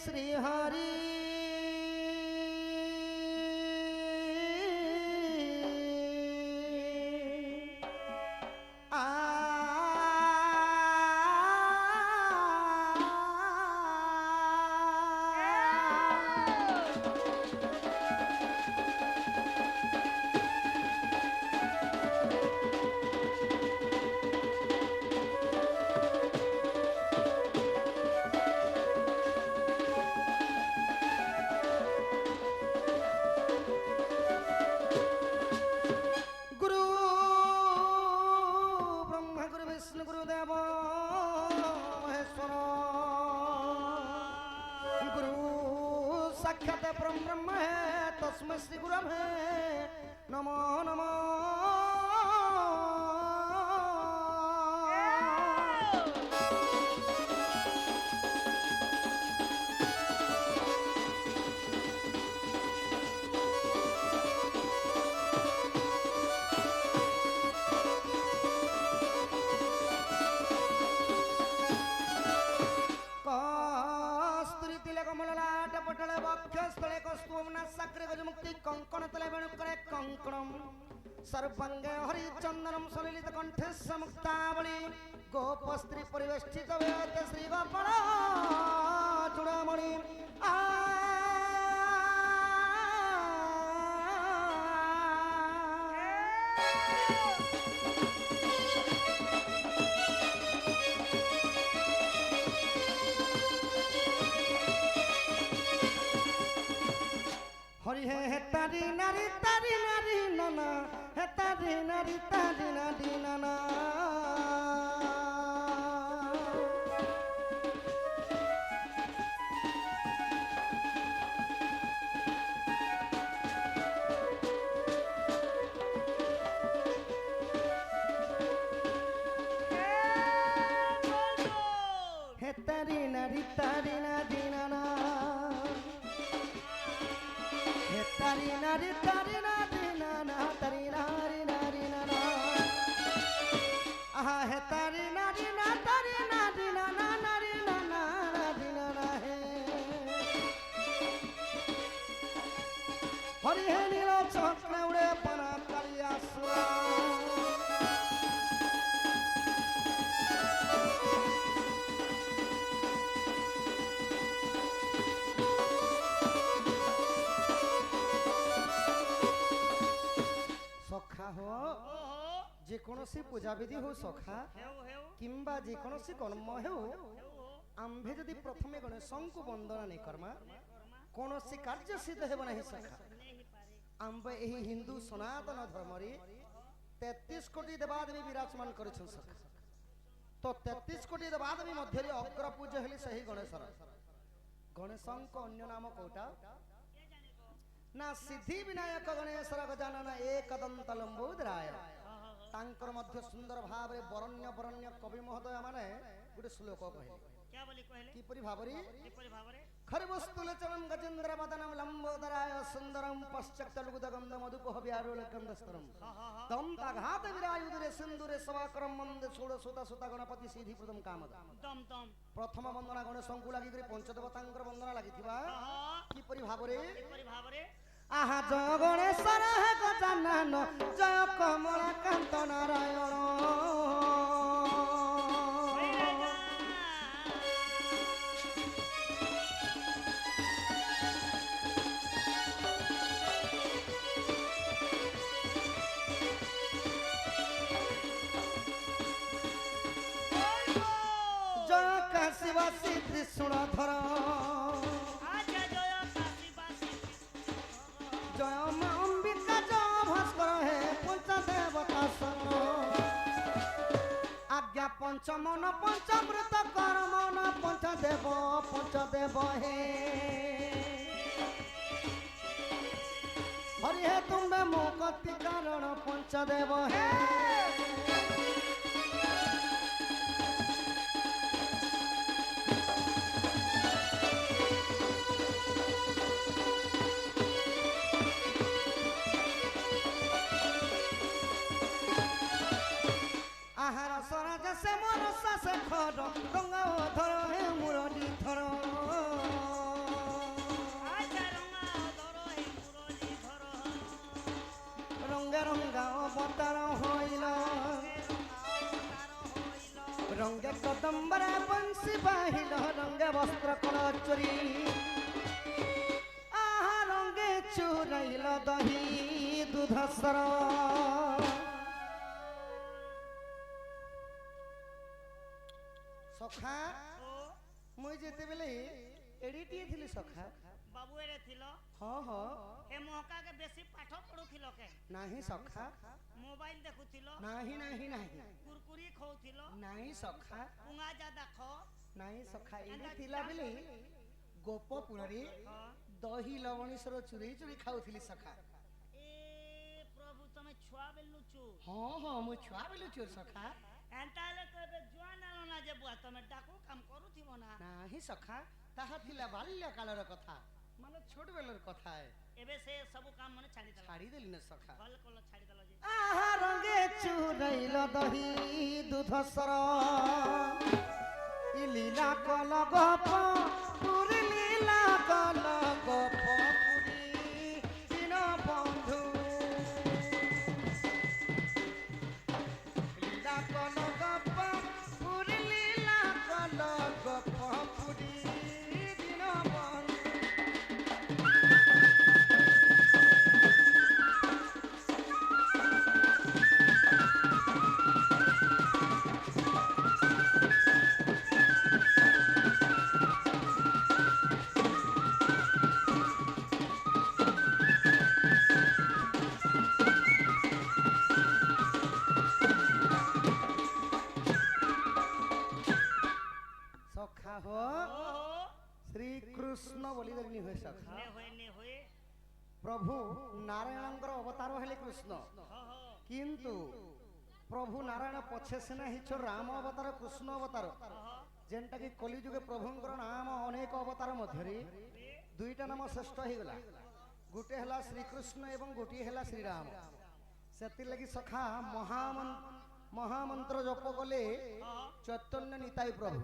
श्री हरि परम ब्रह्म है तस्मै श्री गुरवे नमो नमः। स्थले कस्तूमना सक्रे गजमुक्ति कंकण तले वेणुकरे कंकणम सर्वांगे हरिचंदनम सलिलित कंठे समुक्तावली गोप स्त्री परिवेष्टित वेद श्री गोपाल चूड़ामणि हरि है तारी नारी नाना है तारी नारी नाना है तारी नारी नाना तारी नारी नाना तारी नारी नाना आहा है तारी नारी नाना नारी नाना है हरि है नीलो चक्र उड़े पना कालिया सुरा सखा हो जेकोसी पूजा विधि हो सखा किंबा जेकोसी कर्म हो आम्भे जदि प्रथमे गणेश को वंदना नहीं करमा कोनोसी कार्य सिद्ध हेब नहीं सखा आम्भे एही हिंदू सनातन धर्म रे 33 कोटी देवादेवी विराजमान करिछन सखा तो 33 कोटी देवादेवी मध्य रे अग्र पूज्य हेली सही गणेशर गणेशन को अन्य नाम कोटा ना सिद्धि विनायक गणेशर गजानन एकदंत लंबोदराय तांकर मध्य सुंदर भाव रे बरण्य बरण्य कवि महोदय माने गुटे श्लोक कहले क्या बोली कहले किपरि भावरे खरवस्तुल चरण गजेंद्र वदनम लंबोदराय सुंदरम पश्चात लुगुद गंध मधुपह व्यारोल गंधस्तरम दंताघात विरायुधरे सिंधुरे सवाकरम मंद सोड़ सुता सुता गणपति सिद्धि प्रदम कामद प्रथम वंदना गणेश को लागि करे पंचदेवतांकर वंदना लागिथिबा किपरि भावरे आहा जय गणेश्वर है गजानन जय कमलाकांत नारायण जय काशीवासी त्रिशूलधर जय मां अंबिका जय भास्कर है पंचदेवता आज्ञा पंचमन पंचामृत कर्मन पंचदेव है हरि है तुम्हें मुक्ति कारण पंचदेव है आहार स्वराज से मोर से खर गंगा धर हे मुरली धर रंगे कदम्बरा बंसी बाहिल रंगे वस्त्र कलचरी आहा रंगे चुरैल दही दूध सर सखा मुई जेते बेले एडिटिए थिली सखा बाबू एरे थिलो हाँ हाँ ए मोहका के बेसी पाठ पढुथिलो के नाही सखा मोबाइल देखुथिलो नाही नाही नाही कुरकुरी खाउथिलो नाही सखा पुंगा ज्यादा खो नाही सखा एडी थिला बेले गोपपुररी हां दही लवणेश्वर चुरी चुरी खाउथिली सखा ए प्रभु तमे छुआ बेलु छु हाँ हाँ मु छुआ बेलु चुर सखा एंताले तो बे जुआन आलो ना जे बुआ तमे डाकू काम करूथिबो ना नाही सखा ताहा थिला बाल्य कालर कथा माने छोट बेलर कथा है एबे से सब काम मने छाड़ी दला छाड़ी देली न सखा भल कोलो छाड़ी दला जे आहा रंगे चुरैल दही दूध सर इ लीला कल गप पुरी लीला कल गप पुरी दिन बंधु लीला कल गप पुरी लीला कल गप पुरी दिन बंधु सखा हो ओहो श्री कृष्ण बोलिदरनी होय सखा ने होए प्रभु नारायणଙ୍କର अवतार हेले कृष्ण हो हो किंतु प्रभु नारायण पछे सेना हिचो राम अवतार कृष्ण अवतार ओहो जेनटा कि कलि जुगे प्रभुଙ୍କର नाम अनेक अवतार मध्यरे दुईटा नाम श्रेष्ठ हे गला गुटे हला श्री कृष्ण एवं गोटी हला श्री राम सेति लगी सखा महामंत्र जप कले चैतन्य निताई प्रभु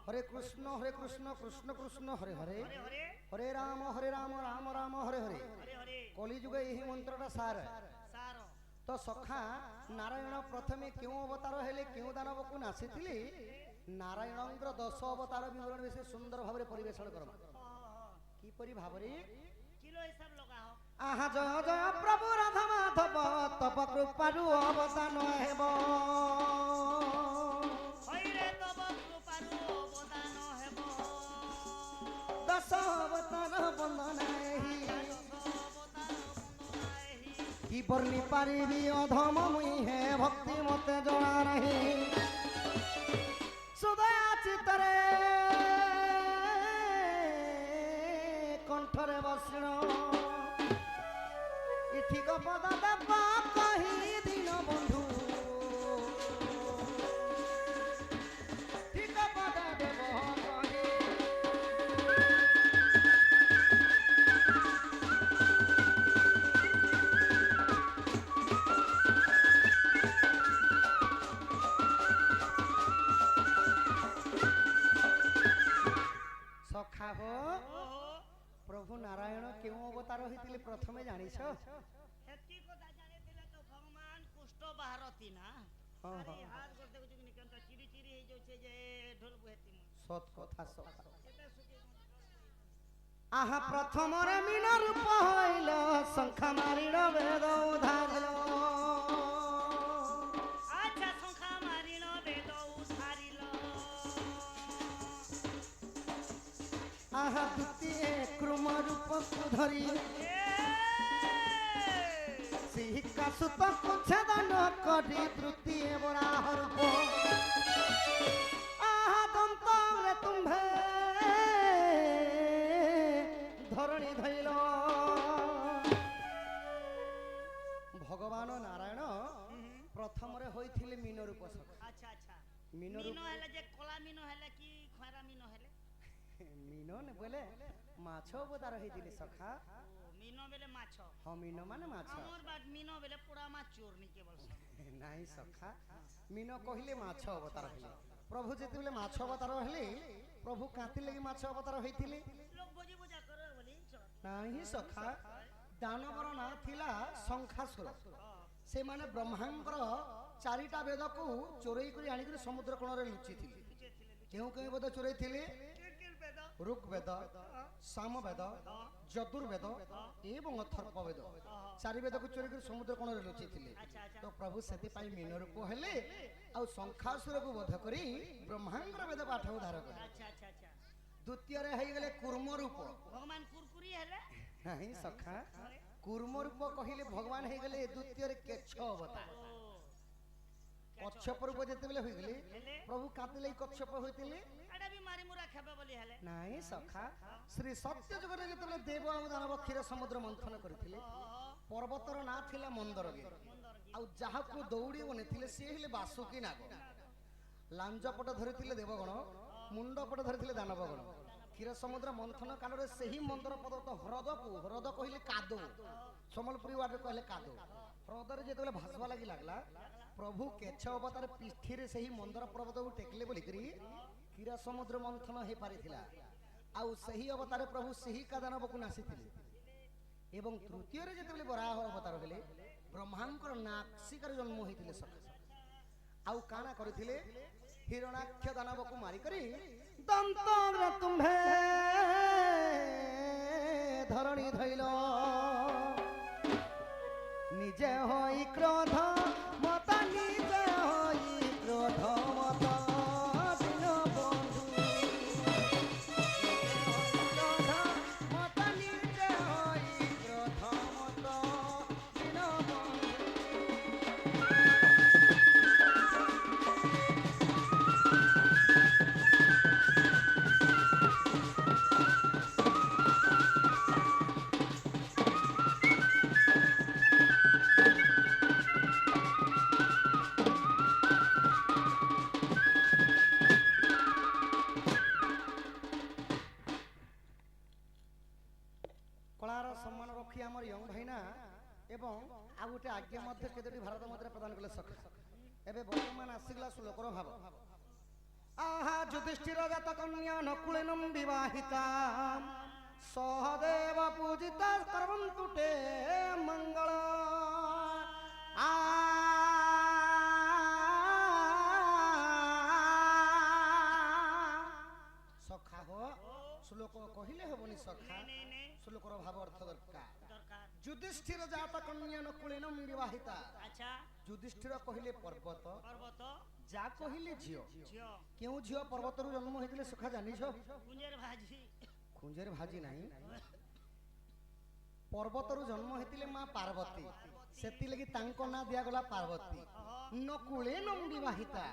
हरे कृष्ण कृष्ण कृष्ण हरे हरे हरे हरे हरे राम राम राम हरे हरे हरे हरे कलि जुगे यही मंत्रटा सार सारो तो सखा नारायण प्रथमे क्यों अवतार हेले क्यों दानव को नासीथिले नारायणଙ୍କର 10 अवतार विवरण विषय सुंदर भाव परिवेषण करमा की परि भावरे किलो हिसाब लगा हो आहा जय जय प्रभु राधा माधव तप कृपारु अवदान हेबो हइरे तब कृपारु अवदान हेबो 10 अवतार बंदन एही की बरनी पारिबी अधम मुई है भक्ति मते जणा नहीं सुदया चितरे कंठरे बसण इठी पद देवा कही दिन बंधु ठीक पद देव कही सखा हो ओहो प्रभु नारायण क्यों अवतार होइतिले प्रथमे जानिछ हेती को जाने दिले तो भगवान कुष्ठ बाहरती ना हाँ, अरे हाँ। हाथ करते कुछ निकल तो चिरी चिरी हे जो छे जे ढोल बुहेती सत कथा सखा सेटा सुके आहा प्रथम रे मीन रूप होइल शंखा मारिण वेद उधारिल अच्छा संखा मारिनो वेद उधारिलो आहा द्वितीय क्रुम रूप को धरी सिहिका सुत को छेदन करी तृतीय बराह रूप आहा दंत रे तुम्भे धरणी धैल भगवान नारायण प्रथम रे होइथिले मीन रूप सखा अच्छा अच्छा मीन रूप मीनो हेले जे कोला मीनो हेले कि खरा मीनो हेले मीन ने बोले माछ अवतार होइथिले सखा ओ मीनो बेले माछ हाँ मीन माने माछ हमर बात मीनो बेले पूरा माछ चोरनी केवल सब नहीं सखा मीन कहले माछ अवतार हेले प्रभु जेतेबेले माछ अवतार हेले प्रभु काति लगी माछ अवतार होइथिले लोग बोझी बुझा करे बोली चल नहीं सखा दानवर ना थिला शंखासुर से माने ब्रह्मांकर चारिटा वेद को चोरई करी आनी करी समुद्र कोण रे लुचि थिले କେଉଁ କେଉଁ ବେଦ ଚୋରେଇଥିଲେ? किल बेद ऋग्वेद, सामवेद, ଯଦୁର୍ବେଦ ଏବଂ ଅଥର୍ବ ବେଦ। ଚାରି ବେଦକୁ ଚୋରି କରି ସମୁଦ୍ର କୋଣରେ ଲୁଚିଥିଲେ। अच्छा अच्छा ତ ପ୍ରଭୁ ସେଥିପାଇଁ ମୀନ ରୂପ ହେଲେ ଆଉ ଶଙ୍ଖାସୁରକୁ ବଧ କରି ବ୍ରହ୍ମାଙ୍କର ବେଦ ପାଠ ଉଦ୍ଧାର କଲେ। अच्छा अच्छा अच्छा ଦ୍ୱିତୀୟରେ ହେଇଗଲେ କୁର୍ମ ରୂପ। भगवान कुरकुरी हेले ନାହିଁ ସଖା, କୁର୍ମ ରୂପ କହିଲେ ଭଗବାନ ହେଇଗଲେ ଦ୍ୱିତୀୟରେ କେଛ ଅବତାର। କଚ୍ଛପ ରୂପ ଯେତେବେଳେ ହୋଇଗଲେ ପ୍ରଭୁ କାତିଲେ କଚ୍ଛପ ହୋଇଥିଲେ? एटा भी मारी मुरा खेबे बोली हेले ନାହିଁ ସଖା, ଶ୍ରୀ ସତ୍ୟ ଯୁଗରେ ଯେତେବେଳେ ଦେବ ଆଉ ଦାନବ କ୍ଷୀର ସମୁଦ୍ର ମନ୍ଥନ କରିଥିଲେ ପର୍ବତର ନାଁ ଥିଲା ମନ୍ଦରଗିରି। ଆଉ ଯାହାକୁ ଦୌଡ଼ି ବନେଇଥିଲେ ସିଏ ହେଲେ ବାସୁକି ନାଗ। ଲାଞ୍ଜ ପଟ ଧରିଥିଲେ ଦେବଗଣ, ମୁଣ୍ଡ ପଟ ଧରିଥିଲେ ଦାନବଗଣ। କ୍ଷୀର ସମୁଦ୍ର ମନ୍ଥନ କାଳରେ ସେହି ମନ୍ଦର ପର୍ବତ ହ୍ରଦକୁ, ହ୍ରଦ କହିଲେ କାଦୁ, ସମ୍ବଲପୁରୀ ୱାର୍ଡରେ କହିଲେ କାଦୁ, ହ୍ରଦରେ ଯେତେବେଳେ ଭାସବା ଲାଗି ଲାଗଲା ପ୍ରଭୁ କେଛ ଅବତାର ପିଠିରେ ସେହି ମନ୍ଦର ପର୍ବତକୁ ଟେକିଲେ ବୋଲିକରି କ୍ଷୀର ସମୁଦ୍ର ମନ୍ଥନ ହେଇପାରିଥିଲା। ଆଉ ସେହି ଅବତାରେ ପ୍ରଭୁ ସେହି ଦାନବକୁ ନାସିଥିଲେ। ଏବଂ ତୃତୀୟରେ ଯେତେବେଳେ ବରାହ ଅବତାର ହେଲେ ବ୍ରହ୍ମାଙ୍କର ନାସିକାରେ ଜନ୍ମ ହୋଇଥିଲେ ସଖା। ଆଉ କାଣା କରିଥିଲେ? ହିରଣାକ୍ଷ ଦାନବକୁ ମାରିକରି ଦନ୍ତ ତୁମ୍ଭେ ଧରଣୀ ଧଇଲ, ନିଜେ ହୋଇ କ୍ରୋଧ ମତ, ନିଜେ ହୋଇ କ୍ରୋଧ ମତ ଦିନ ବନ୍ଧୁ, କ୍ରୋଧ ମତ, ନିଜେ ହୋଇ କ୍ରୋଧ ମତ ଦିନ ବନ୍ଧୁ। କଳାର ସମ୍ମାନ ରଖି ଆମର ୟଙ୍ଗ ଭାଇନା ଏବଂ ଆଉ ଗୋଟେ ଆଜ୍ଞା ମଧ୍ୟ କେତୋଟି ଭାରତ ମୁଦ୍ରା ପ୍ରଦାନ କଲେ ସଖା। ଏବେ ବର୍ତ୍ତମାନ ଆସିଗଲା ଶ୍ଲୋକର ଭାବ। ଆହା ଯୁଧିଷ୍ଠିର ଜାତ କନ୍ୟା ନକୁଳେନଂ ବିବାହିତା, ସହଦେବ ପୂଜିତା କରବନ୍ତୁ ତେ ମଙ୍ଗଳ। ସଖା ହୋ ଶ୍ଲୋକ କହିଲେ ହବନି ସଖା, ଶ୍ଲୋକର ଭାବ ଅର୍ଥ ଦରକାର। दरकार ଯୁଧିଷ୍ଠିର ଜାତ କନ୍ୟା ନକୁଳେନଂ ବିବାହିତା। अच्छा ଯୁଧିଷ୍ଠିର କହିଲେ ପର୍ବତ, पर्वत ଯା କହିଲେ ଝିଅ। झियो କେଉଁ ଝିଅ ପର୍ବତରୁ ଜନ୍ମ ହୋଇଥିଲେ ସଖା ଜାଣିଛ? कुंजेर भाजी କୁଞ୍ଜରେ ଭାଜି ନାହିଁ, ପର୍ବତରୁ ଜନ୍ମ ହୋଇଥିଲେ ମା ପାର୍ବତୀ, ସେଥିଲାଗି ତାଙ୍କ ନାଁ ଦିଆଗଲା ପାର୍ବତୀ। ନକୁଳେନଂ ବିବାହିତା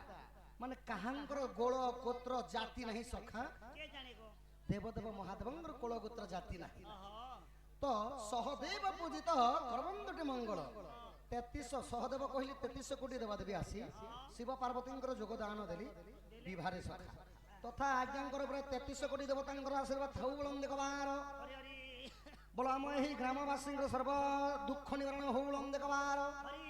ମାନେ କାହାଙ୍କର ଗୋଳ ଗୋତ୍ର ଜାତି ନାହିଁ ସଖା। के जाने को ଦେବଦେବ ମହାଦେବଙ୍କର କୋଳ ଗୋତ୍ର ଜାତି ନାହିଁ। ओहो ତ ସହଦେବ ପୂଜିତ କରବନ୍ତଟି ମଙ୍ଗଳ। 33 ସହଦେବ କହିଲେ 33 କୋଟି ଦେବାଦେବୀ ଆସି ଶିବ ପାର୍ବତୀଙ୍କର ଯୋଗଦାନ ଦେଲି ବିଭାରେ ସଖା। ତଥା ଆଜ୍ଞାଙ୍କର ଉପରେ 33 କୋଟି ଦେବତାଙ୍କର ଆଶୀର୍ବାଦ ଥାଉ ବୁଲନ୍ଦ କବାର। हरि हरि ବୋଲ ଆମ ଏହି ଗ୍ରାମବାସୀଙ୍କର ସର୍ବ ଦୁଃଖ ନିବାରଣ ହଉ ବୁଲନ୍ଦ କବାର। हरि